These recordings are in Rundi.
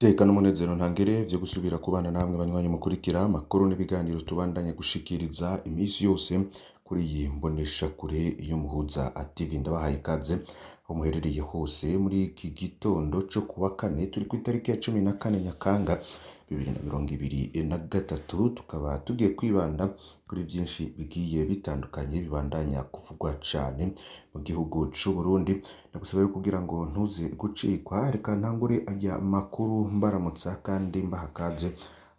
Tekana umunezero ntangere vyo gusubira kubana namwe banywanyi mukurikira amakuru n'ibiganiro tubandanye gushikiriza imisi yose kuri iyi mboneshakure y'Umuhuza TV. Ndabahaye ikaze aho muherereye hose muri iki gitondo co kuwa kane turi kw'itariki ya 14 Nyakanga 2023, tukaba tugiye kwibanda kuri vyinshi bigiye bitandukanye bibandanya kuvugwa cane mu gihugu c'u Burundi. Ndagusaba kugira ngo ntuze gucikwa, reka ntangure aya makuru mbaramutsa kandi mbahakaze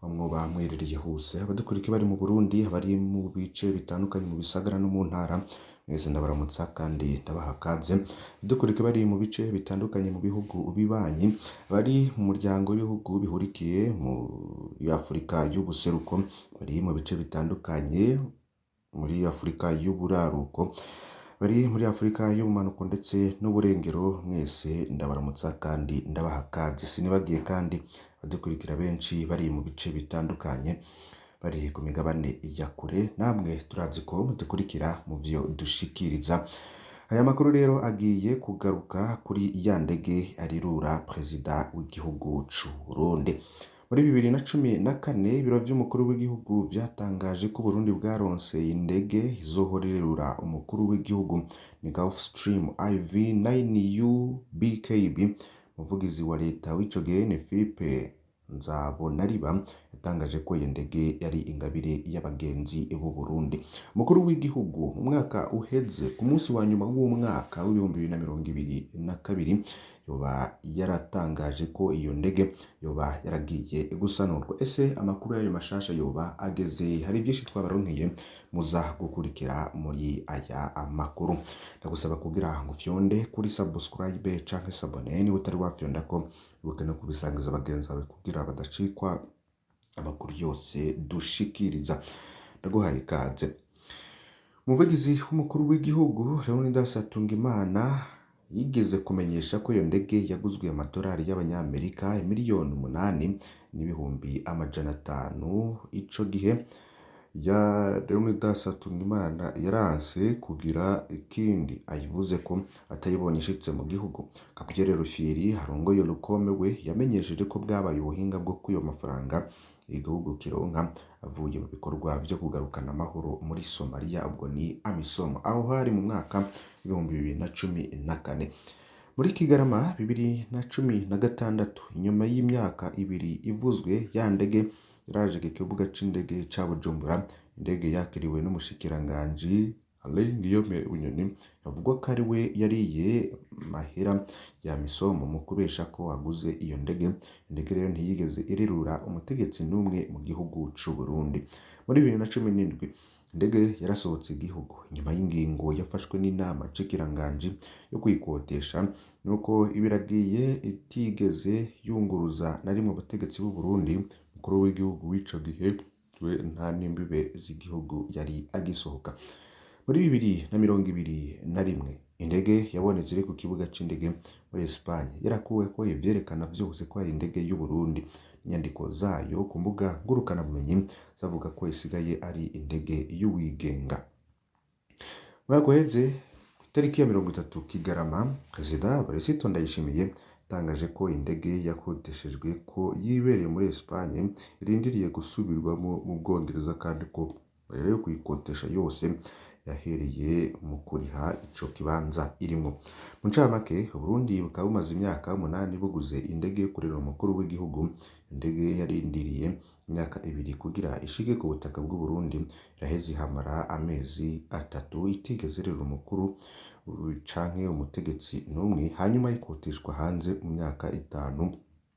mwoba mwerereye hose abadukurikira bari mu Burundi, bari mu bice bitandukanye mu bisagara no mu ntara, mwese ndabaramutsa kandi ndabahakaze. Abadukurikira bari mu bice bitandukanye mu bihugu bibanyi, bari mu muryango w'ibihugu bihurikiye muri Afurika y'ubuseruko, bari mu bice bitandukanye muri Afurika y'uburaruko, bari muri Afurika y'ubumanuko ndetse n'uburengero, mwese ndabaramutsa kandi ndabahakaze. Sinibagiye kandi abadukurikira benshi bari mu bice bitandukanye bari ku migabane ya kure, namwe turazi ko mudukurikira mu vyo dushikiriza. Aya makuru rero agiye kugaruka kuri ya ndege arirura perezida w'igihugu c'u Burundi. Muri 2014 ibiro vy'umukuru w'igihugu vyatangaje ko Burundi bwaronse indege izohorerura umukuru w'igihugu ni Gulfstream IV-9U BKB. Umuvugizi wa leta w'ico gihe ni Philippe Nzabonariba yatangaje ko iyo ndege yari ingabire y'abagenzi b'u Burundi. Umukuru w'igihugu mu mwaka uheze ku munsi wa nyuma w'umwaka w'2022 yoba yaratangaje ko iyo ndege yoba yaragiye gusanurwa. Ese amakuru y'ayo mashasha yoba ageze? Hari byinshi twabaronkeye muza gukurikira muri aya amakuru. Ndagusaba kugira ngo fyonde kuri subscribe canke s'abone ni utari wafyonda ko bukene kubisangiza abagenzi bawe kugira badacikwa amakuru yose dushikiriza. Ndaguhaye ikaze. Umuvugizi w'umukuru w'igihugu Leonidas Hatungimana yigeze kumenyesha ko iyo ndege yaguzwe amadolari y'abanyamerika miliyoni 8,500,000. Ico gihe ya Leonidas Hatungimana yaranse kugira ikindi ayivuze ko atayibonye ishitse mu gihugu. Gabriel Rufyiri harongoye Lukome we yamenyesheje ko bwabaye ubuhinga bwo kuyo mafaranga igihugu kironka avuye mu bikorwa vyo kugarukana amahoro muri Somalia, ubwo ni AMISOM, aho hari mu mwaka 2014. Muri Kigarama 2016, inyuma y'imyaka ibiri ivuzwe, ya ndege yaraje ku kibuga c'indege ca Bujumbura. Indege yakiriwe n'umushikiranganji Alain Guillaume Bunyoni, avuga ko ari we yariye mahera ya AMISOM mu kubesha ko aguze iyo ndege. Indege rero ntiyigeze irirura umutegetsi n'umwe mu gihugu c'u Burundi. Muri 2017 indege yarasohotse igihugu inyuma y'ingingo yafashwe n'inama cikiranganji yo kwikotesha, nuko ibiragiye itigeze yunguruza na rimwe abategetsi b'u Burundi. Umukuru w'igihugu w'ico gihe we nta n'imbibe z'igihugu yari agisohoka. Muri 2021 indege yabonetse iri ku kibuga c'indege muri Espagne, yarakuweko ivyerekana vyose ko ari indege y'u Burundi. Inyandiko zayo ku mbuga ngurukana bumenyi zavuga ko isigaye ari indege y'uwigenga. Mwaka uheze itariki ya 30 Kigarama, Perezida Varisito Ndayishimiye yatangaje ko indege yakoteshejwe ko yibereye muri Espagne irindiriye gusubirwamo mu Bwongereza, kandi ko mbere yo kuyikotesha yose yahereye mu kuriha ico kibanza irimo. Mu ncamake, Burundi bukaba bumaze imyaka 8 buguze indege yo kurera umukuru w'igihugu. Indege yarindiriye imyaka 2 kugira ishike ku butaka bw'u Burundi, iraheze ihamara amezi 3 itigeze rero umukuru canke umutegetsi n'umwe, hanyuma ikoteshwa hanze mu myaka 5.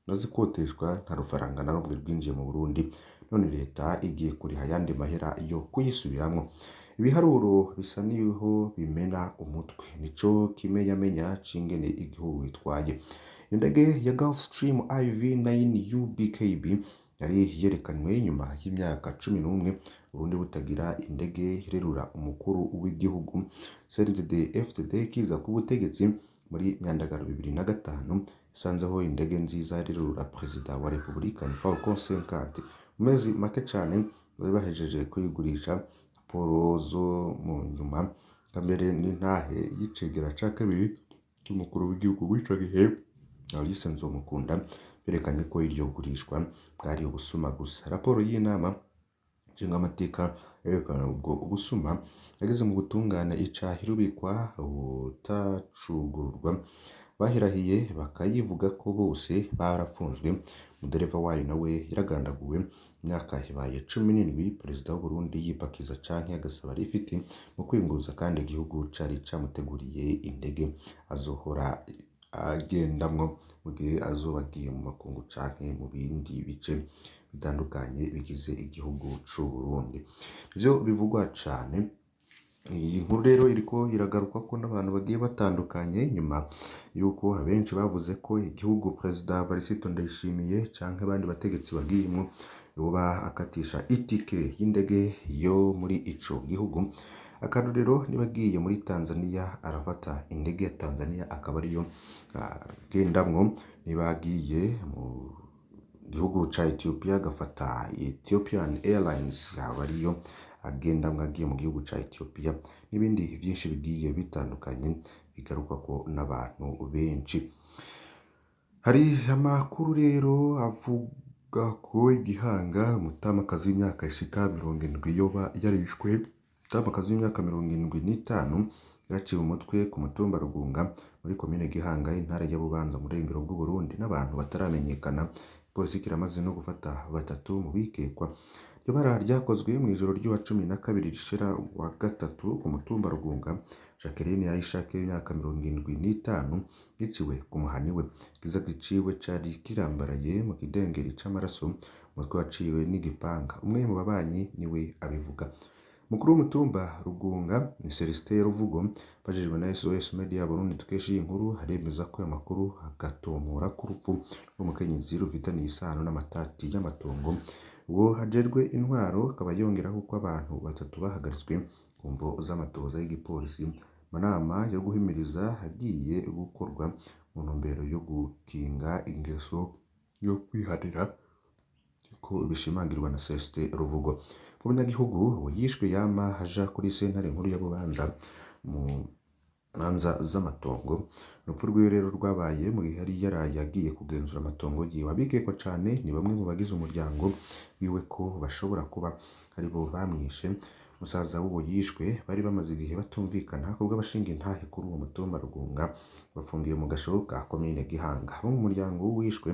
Maze ikoteshwa nta rufaranga na rumwe rwinjiye mu Burundi, none leta igiye kuriha yandi mahera yo kuyisubiramwo. Ibiharuro bisa niho bimena umutwe, nico kimenyamenya c'ingene igihugu gitwaye. Indege ya Gulfstream IV-9U BKB yari yerekanwe nyuma y'imyaka 11 Burundi butagira indege irerura umukuru w'igihugu. CNDD-FDD kiza ku butegetsi muri Nyandagaro 2005 isanzeho indege nziza irerura perezida wa Repubulika ni Falcon 50. Mu mezi make cane bari bahejeje kuyigurisha. Raporo zo mu nyuma kambere n'intahe y'icegera ca kabiri cy'umukuru w'igihugu w'ico gihe Alice Nzomukunda berekanye ko iryo gurishwa bwari ubusuma gusa. Raporo y'inama nshingamateka yerekana ubwo ubusuma yageze mu gutungana icaha irubikwa ubutacugurwa bahirahiye bakayivuga ko bose barafunzwe. Umudereva wayo nawe yaragandaguwe, imyaka ibaye 17 perezida w'u Burundi yipakiza canke agasaba rifiti mu kwinguruza kandi igihugu cari camuteguriye indege azohora agendamwo mu gihe azoba agiye mu makungu canke mu bindi bice bitandukanye bigize igihugu c'u Burundi. Ivyo bivugwa cane. Iyi nkuru rero iriko iragaruka ko n'abantu bagiye batandukanye nyuma yuko abenshi bavuze ko igihugu Perezida Varisito Ndayishimiye canke abandi bategetsi bagiyemwo yoba akatisha itike y'indege yo muri ico gihugu. Akarorero nibagiye muri Tanzania arafata indege ya Tanzania akaba ariyo agendamwo, nibagiye mu gihugu ca Ethiopia agafata Ethiopian Airlines yaba ariyo agendamwo agiye mu gihugu ca Ethiopia, n'ibindi vyinshi bigiye bitandukanye bigaruka ko n'abantu benshi. Hari amakuru rero avuga ko Igihanga umutamakazi w'imyaka ishika 70 yoba yarishwe. Umutamakazi w'imyaka 75 yaraciwe umutwe ku mutumba Rugunga muri komine Gihanga intara ya Bubanza mu burengero bw'u Burundi n'abantu bataramenyekana. Polisi kiramaze no gufata batatu mu bikekwa. Iryo bara ryakozwe mu ijoro ry'uwa 12 rishira wa gatatu ku mutumba Rugunga. Jacqueline Ayishake w'imyaka 75 yiciwe ku muhani we. Kiza giciwe cari kirambaraye mu kidengeri c'amaraso, umutwe waciwe n'igipanga. Umwe mu babanyi niwe abivuga. Mukuru w'umutumba Rugunga ni Celestin Ruvugo, bajejwe na SOS Media Burundi tukesha iyi nkuru haremeza ko aya makuru agatomora ku rupfu rw'umukenyezi rufitaniye isano n'amatati y'amatongo. Uwo hajejwe intwaro akaba yongeraho ko abantu batatu bahagaritswe ku mvo z'amatoza y'igipolisi. Manama yo guhimiriza hagiye gukorwa mu ntumbero yo gukinga ingeso yo kwiharira ko bishimangirwa na Celestin Ruvugo. Umunyagihugu yishwe yama haja kuri sentare nkuru ya Bubanza mu manza z'amatongo. Urupfu rwiwe rero rwabaye mu gihe yari yaraye agiye kugenzura amatongo yiwe. Abikekwa cane ni bamwe mu bagize umuryango wiwe ko bashobora kuba aribo bamwishe. Musaza w'uwo yishwe bari bamaze igihe batumvikana kubwo abashinga intahe kuri uwo mutumba Rugunga bafungiye mu gasho ka komine Gihanga. Abo mu muryango w'uwishwe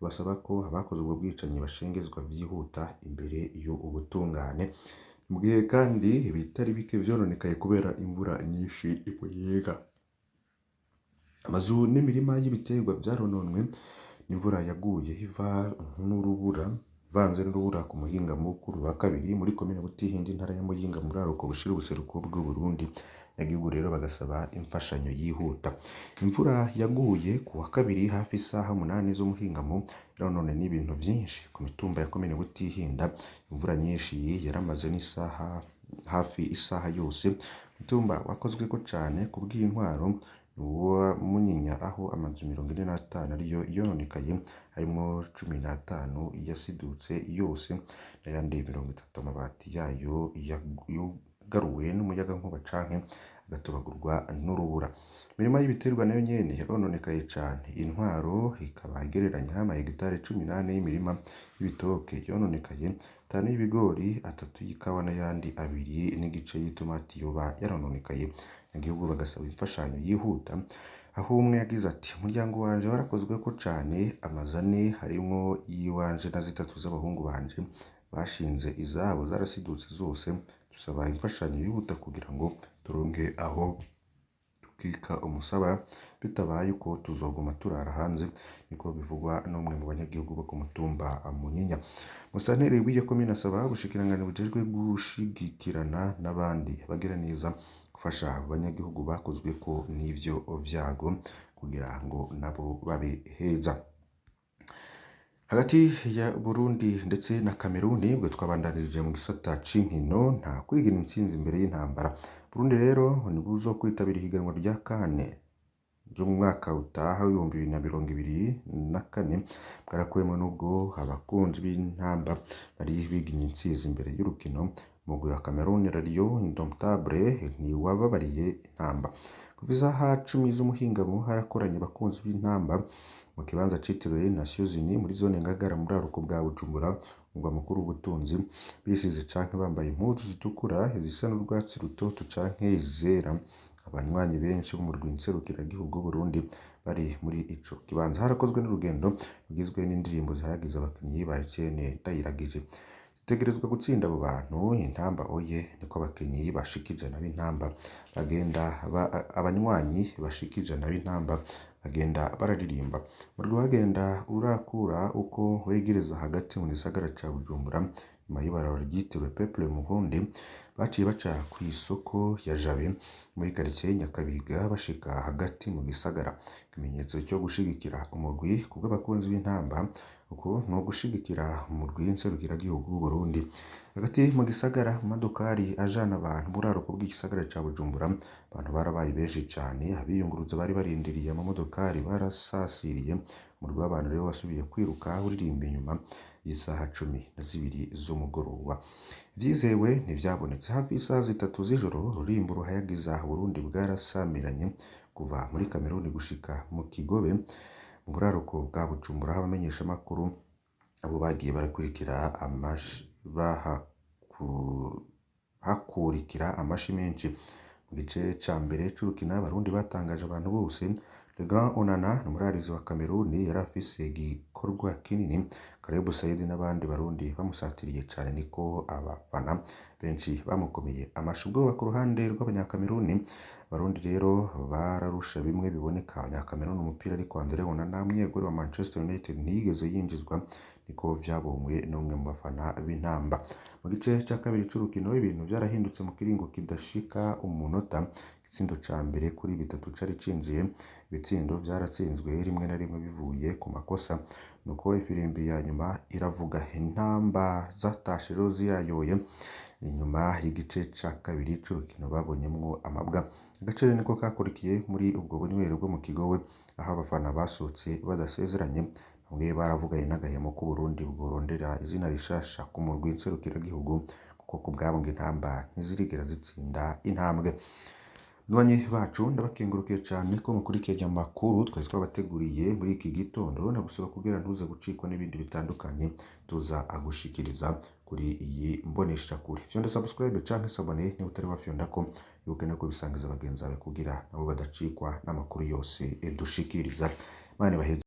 basaba ko abakoze ubwo bwicanyi bashengezwa vyihuta imbere yo ubutungane. Mu gihe kandi ibitari bike vyononekaye kubera imvura nyinshi ibuyiga. Amazu n'imirima y'ibiterwa vyarononwe n'imvura yaguye iva n'urubura vanze n'urubura ku muhinga mukuru wa kabiri muri komine Butihinda intara ya Muyinga muri aruko bushira ubuseruko bw'u Burundi. Yagihugu rero bagasaba imfashanyo yihuta. Imvura yaguye ku wa kabiri hafi isaha 8 z'umuhingamo yaronone n'ibintu vyinshi ku mitumba ya komine Butihinda. Imvura nyinshi yaramaze n'isaha hafi isaha yose. Mutumba wakozwe ko cane kubw'intwaro uwa Munyinya aho amazu 45 ariyo yononekaye harimo 15 yasidutse yose n'ayandi 30 amabati yayo yagaruwe n'umuyaga nkuba canke agatobagurwa n'urubura. Imirima y'ibiterwa nayo nyene yarononekaye cane. Intwaro ikaba igereranya amahegitare 18 y'imirima y'ibitoke yononekaye, 5 y'ibigori, 3 y'ikawa n'ayandi 2 n'igice y'itomati yoba yarononekaye. Igihugu bagasaba imfashanyo yihuta. Aho umwe yagize ati umuryango wanje warakozwe ko cane, amazane harimwo yiwanje na 3 z'abahungu banje bashinze izabo zarasidutse zose. Dusaba imfashanyo yihuta kugira ngo turonke aho tukika umusaba, bitabaye uko tuzoguma turara hanze. Niko bivugwa n'umwe mu banyagihugu bo ku mutumba Munyinya. Musitanteri w'iyo komine asaba ubushikiranganje bujejwe gushigikirana n'abandi bagira neza gufasha abanyagihugu bakozwe ko n'ivyo vyago kugira ngo nabo babe heza. Hagati ya Burundi ndetse na Kameruni bwo twabandanirije mu gisata c'inkino nta kwigina intsinzi imbere y'intambara. Burundi rero nibuzo kwitabira ihiganwa rya kane ryo mu mwaka utaha w'ibihumbi 2024 bwarakwemo nubwo abakunzi b'intamba bari biginye intsinzi imbere y'urukino mu umugwi wa Cameroon Radio Indomptable ntiwababariye intamba. Kuva isaha 10 z'umuhingamo harakoranye bakunzi b'intamba mu kibanza citiriwe Nations Unies muri zone Ngagara muri aruko bwa Bujumbura umugwa mukuru w'ubutunzi bisize canke bambaye impuzu zitukura izisa n'urwatsi rutoto canke izera. Abanywanyi benshi bo mu rw'inserukiragihugu Burundi bari muri ico kibanza harakozwe n'urugendo rugizwe n'indirimbo zihayagiza abakinyi ba Etienne Ndayiragije. Zitegerezwa gutsinda abo bantu intamba oye niko abakinyi bashikije n'intamba bagenda abanywanyi bashikije n'intamba agenda bararirimba mu rwagenda urakura uko wegereza hagati mu gisagara ca Bujumbura nyuma y'ibarabara ryitiriwe Peuple Murundi baciye baca ku isoko ya Jabe muri quartier Nyakabiga bashika hagati mu gisagara. Ikimenyetso cyo gushigikira umugwi kubwo abakunzi b'intamba uko no gushigikira umugwi w'inserukiragihugu Burundi. Hagati mu gisagara amadokari ajana abantu muri aruko bw'igisagara ca Bujumbura abantu barabaye benshi cane abiyunguruza bari barindiriye amamodokari barasasiriye umurwi w'abantu rero wasubiye kwiruka uririmba inyuma y'isaha 12 z'umugoroba. Vyizewe ntivyabonetse hafi isaha 3 z'ijoro rurimbo ruhayagiza Burundi bwarasamiranye kuva muri Cameroon gushika mu Kigobe mu buraruko bwa Bujumbura abamenyesha makuru abo bagiye barakurikira hakurikira amashi menshi mu gice ca mbere c'urukino abarundi batangaje abantu bose. Le Grand Onana n'umurarizi wa Cameroon yari afise igikorwa kinini. Karebu Said n'abandi barundi bamusatiriye cane niko abafana benshi bamukomeye amashi. Ubwoba ku ruhande rw'abanyakameruni barundi rero bararusha bimwe biboneka abanyakameruni umupira ariko Andre Onana umunyegori wa Manchester United ntiyigeze yinjizwa niko vyabonywe n'umwe mu bafana b'intamba. Mu gice ca kabiri c'urukino ibintu vyarahindutse mu kiringo kidashika umunota. Igitsindo ca mbere kuri bitatu cari cinjiye ibitsindo vyaratsinzwe rimwe na rimwe bivuye ku makosa nuko ifirimbi ya nyuma iravuga intamba zatashe rero ziyayoye inyuma y'igice ca kabiri c'urukino babonyemwo amabwa. Agaciro niko kakurikiye muri ubwo bunywero bwo mu Kigowe aho abafana basohotse badasezeranye bamwe baravuganye n'agahemo ku Burundi bworondera izina rishasha ku murwi w'inserukiragihugu kuko ku bwabo ngo intamba ntizirigera zitsinda intambwe. Banywanyi bacu ndabakengurukiye cyane ko mukurikiye amakuru twari twabateguriye muri iki gitondo nagusaba kugira ntuze gucikwa n'ibindi bitandukanye tuza agushikiriza kuri iyi mbonesha kure. Fyonda subscribe canke sabone ni utari wafyonda ko yuko nako bisangiza abagenzi bawe kugira nabo badacikwa n'amakuru yose dushikiriza. Mane baheze.